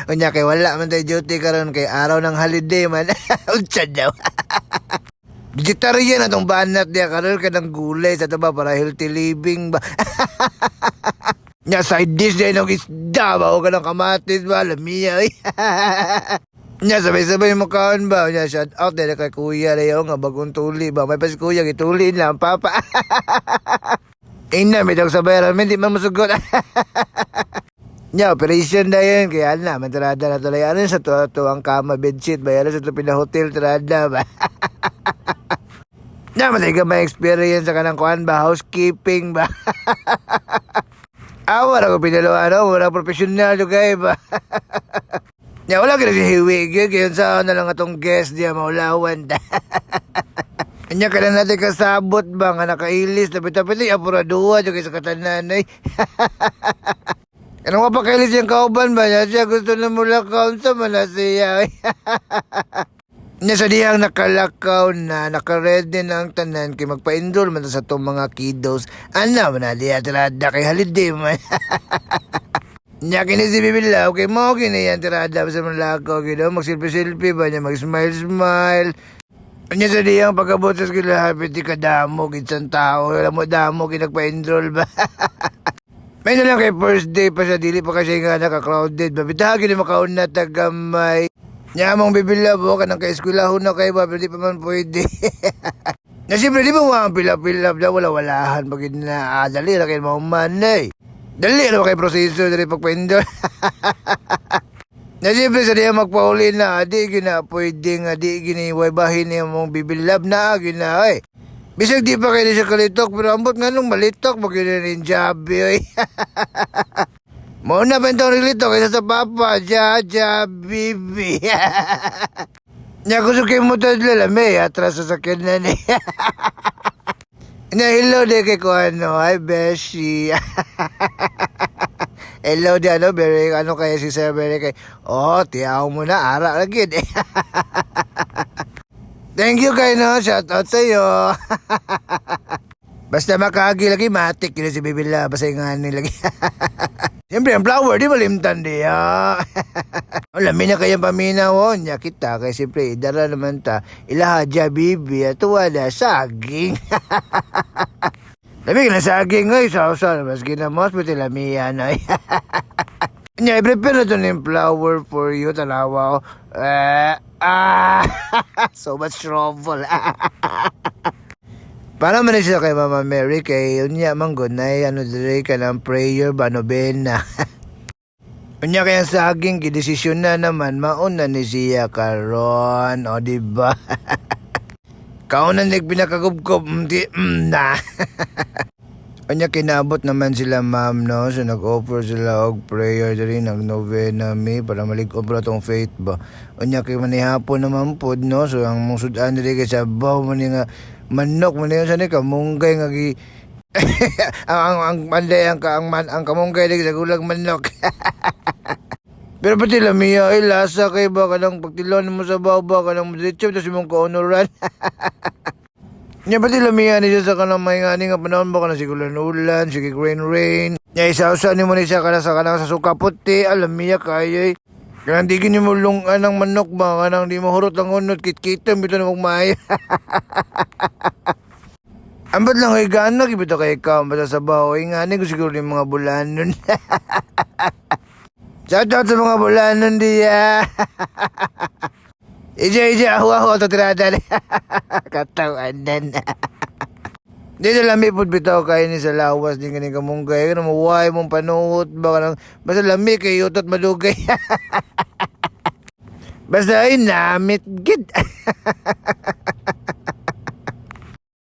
Unya kay wala man tayo duty karon kay araw ng holiday man. Unsa daw. Vegetarian atong banat niya karon kanang gulay sa taba para healthy living ba. Nya side dish din ng isda ba o kanang kamatis ba lamiya. Nya sabay-sabay mo kaon ba? Nya shout out din kay kuya Leo nga bagong tuli ba. May pas kuya gituli lang papa. Ina, may daw sa bayaran, hindi man masugot. Nya, operation na yun. Kaya na, mantarada na tuloy. Ano sa to ang kama, bedsheet, bayaran sa to pinahotel, tarada ba? Nya, matay ka may experience sa kanang kuhan ba? Housekeeping ba? Wala ko pinaluan, wala professional yung kayo ba? Nya, wala ka na si Hiwig yun. Kaya sa na lang atong guest niya, maulawan. Nya ka na natin kasabot ba nga nakailis tapit-tapit apuraduwa dyan sa katananay. Ano nga pa kailis yung kauban ba niya? Siya gusto na mula kaon sa mana siya. Nya sa diyang nakalakaw na nakaready na ang tanan kay magpa-enroll man sa itong mga kiddos. Ano man na diya tirada kay holiday man. Nya kini si Bibilaw kay mo kini yan tirada sa mga lakaw. Magsilpi-silpi ba niya mag-smile-smile. Anya sa diyang pagkabot sa skila hapit kadamo isang tao alam mo damo kinagpa-enroll ba. May na lang kay first day pa siya dili pa kasi nga naka-crowded ba bitagi ni makaon na tagamay. Nya mong bibilabo ka nang ka-eskwelahon na kay ba pero di pa man pwede. Na siyempre di ba mga pilap-pilap na wala-walahan pag na dali na kayo maumanay. Dali na kay proseso dali pagpa-enroll. Na siyempre sa diya magpauli na, di gina pwede nga, di giniway bahin niya mong bibilab na, gina ay. Bisag di pa kayo siya kalitok, pero ambot nga nung malitok, magiging rin jabi, ay. Mauna pa itong rilito, kaysa sa papa, jabi. Nya gusto kayo mo ito lalami, atras sa sakyanan eh. Na hello di kay ko ano, hi Beshi. Hello di ano, very ano kaya si Sir very kay. Oh, tiyaw mo na ara lagi. Thank you kay no, shout out sa iyo. Basta makagi lagi matik yun si Bibila, basta nga lagi. Siyempre ang flower di malimtan di ha. Lamin na kayang paminaw niya kita kay siyempre idara naman ta ilaha bibi at wala saging. Labi ka na saging ay sausa mas ginamos pati lamiyan ay. Nya i-prepare na ito ng flower for you talawa ko. So much trouble. Para man siya kay Mama Mary kay unya manggod na ano dire ka ng prayer ba nobena. Unya kaya saging gidesisyon na naman mauna ni siya karon o diba? Kaunan nig pinakagubkob na. Unya kinabot naman sila ma'am no, so nag-offer sila og prayer diri nag-novena mi para malig-ob ra tong faith ba. Unya kay manihapon naman pod no, so ang mong sudan diri kay sabaw man nga manok man sa ni kamunggay nga gi ang manday ang kamunggay diri sa gulang manok. Pero pati lamiya ay lasa kay ba kanang pagtilon mo sa baba kanang diretso tas imong kaunuran. Nya pati lamiya ni siya sa kanang may ngani nga panahon ba kanang sigulan ulan, sige rain. Nya isa-usa ni mo ni siya kanang sa suka puti, alamiya kayoy. Kanang di gini mo lungan ng manok ba, kanang di mo hurot ang unod, kit-kitam, bito na magmay. Ambat lang ay gana, kibito kay ikaw, basta sa baho, ay ngani ko siguro yung mga bulanon. Shoutout sa mga bulanon diya. Ija, ahu, ito tirada. Katawanan. Di na lami po bitaw kayo ni sa lawas, di ganing kamunggay. Kaya mamuhay mong panuot ba? Basta lami kayo utot madugay. Basta ay namit gid.